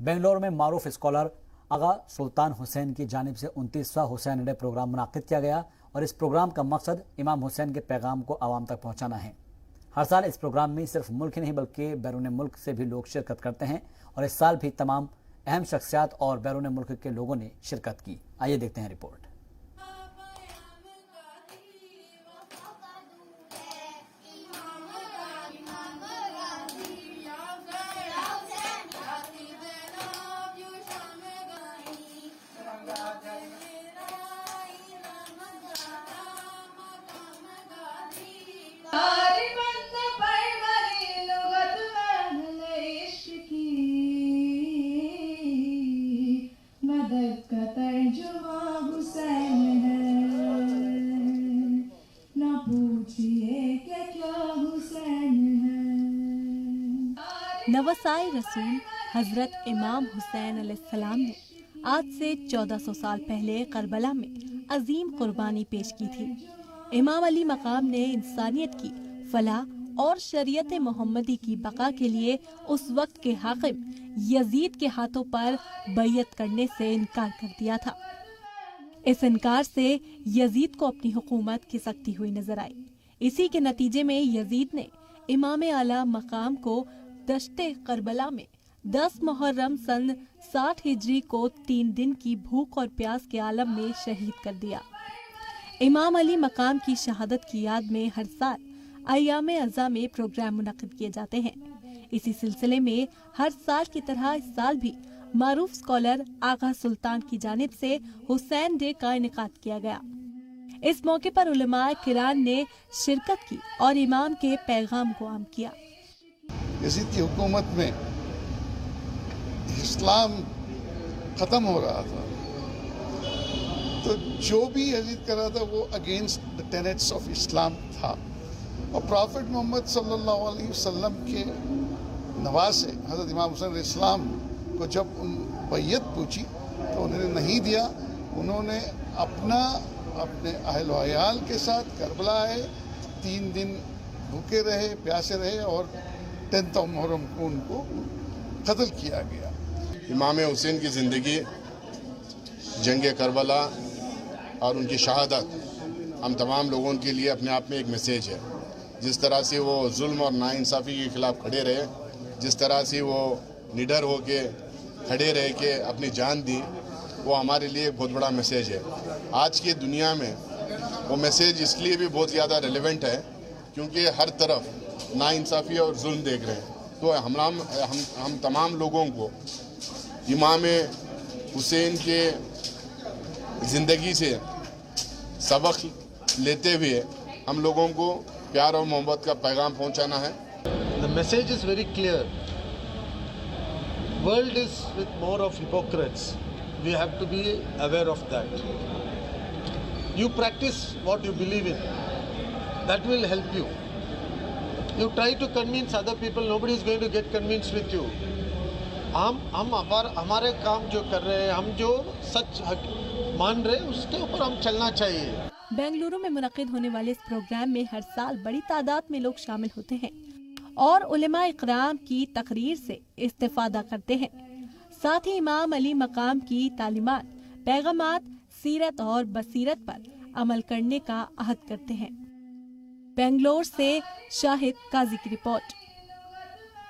بنگلور میں معروف اسکالر آغا سلطان حسین کی جانب سے 29واں حسین ڈے پروگرام منعقد کیا گیا اور اس پروگرام کا مقصد امام حسین کے پیغام کو عوام تک پہنچانا ہے۔ ہر سال اس پروگرام میں صرف ملک ہی نہیں بلکہ بیرون ملک سے بھی لوگ شرکت کرتے ہیں اور اس سال بھی تمام اہم شخصیات اور بیرون ملک کے لوگوں نے شرکت کی۔ آئیے دیکھتے ہیں رپورٹ۔ نواسائے رسول حضرت امام حسین علیہ السلام نے آج سے 1400 سال پہلے کربلا میں عظیم قربانی پیش کی تھی۔ امام علی مقام نے انسانیت کی فلاح اور شریعت محمدی کی بقا کے لیے اس وقت کے حاکم یزید کے ہاتھوں پر بیعت کرنے سے انکار کر دیا تھا۔ اس انکار سے یزید کو اپنی حکومت کھسکتی ہوئی نظر آئی۔ اسی کے نتیجے میں یزید نے امام اعلیٰ مقام کو دشت کربلا میں 10 محرم سن 60 ہجری کو 3 دن کی بھوک اور پیاس کے عالم میں شہید کر دیا۔ امام علی مقام کی شہادت کی یاد میں ہر سال ایام عزا میں پروگرام منعقد کیے جاتے ہیں۔ اسی سلسلے میں ہر سال کی طرح اس سال بھی معروف اسکالر آغا سلطان کی جانب سے حسین ڈے کا انعقاد کیا گیا۔ اس موقع پر علماء کرام نے شرکت کی اور امام کے پیغام کو عام کیا۔ یزید کی حکومت میں اسلام ختم ہو رہا تھا، تو جو بھی یزید کر رہا تھا وہ اگینسٹ دا ٹینٹس آف اسلام تھا، اور پرافٹ محمد صلی اللہ علیہ وسلم کے نواسے حضرت امام حسین علیہ السلام کو جب ان بیعت پوچھی تو انہوں نے نہیں دیا۔ انہوں نے اپنے اہل و عیال کے ساتھ کربلا آئے، 3 دن بھوکے رہے، پیاسے رہے، اور 10 محرم کو ان کو قتل کیا گیا۔ امام حسین کی زندگی، جنگ کربلا اور ان کی شہادت ہم تمام لوگوں کے لیے اپنے آپ میں ایک میسیج ہے۔ جس طرح سے وہ ظلم اور ناانصافی کے خلاف کھڑے رہے، جس طرح سے وہ نڈر ہو کے کھڑے رہ کے اپنی جان دی، وہ ہمارے لیے ایک بہت بڑا میسیج ہے۔ آج کی دنیا میں وہ میسیج اس لیے بھی بہت زیادہ ریلیونٹ ہے کیونکہ ہر طرف ناانصافی اور ظلم دیکھ رہے ہیں۔ تو ہم تمام لوگوں کو امام حسین کے زندگی سے سبق لیتے ہوئے ہم لوگوں کو پیار اور محبت کا پیغام پہنچانا ہے۔ The message is very clear. World is with more of hypocrites. We have to be aware of that. You practice what you believe in. That will help you. You try to convince other people, nobody is going to get convinced with you. ہم ہمارے کام جو کر رہے ہیں، ہم جو سچ مان رہے ہیں، اس کے اوپر ہم چلنا چاہیے۔ بنگلورو میں منعقد ہونے والے اس پروگرام میں ہر سال بڑی تعداد میں لوگ شامل ہوتے ہیں اور علماء اکرام کی تقریر سے استفادہ کرتے ہیں۔ ساتھ ہی امام علی مقام کی تعلیمات، پیغامات، سیرت اور بصیرت پر عمل کرنے کا عہد کرتے ہیں۔ بنگلور سے شاہد قاضی کی رپورٹ۔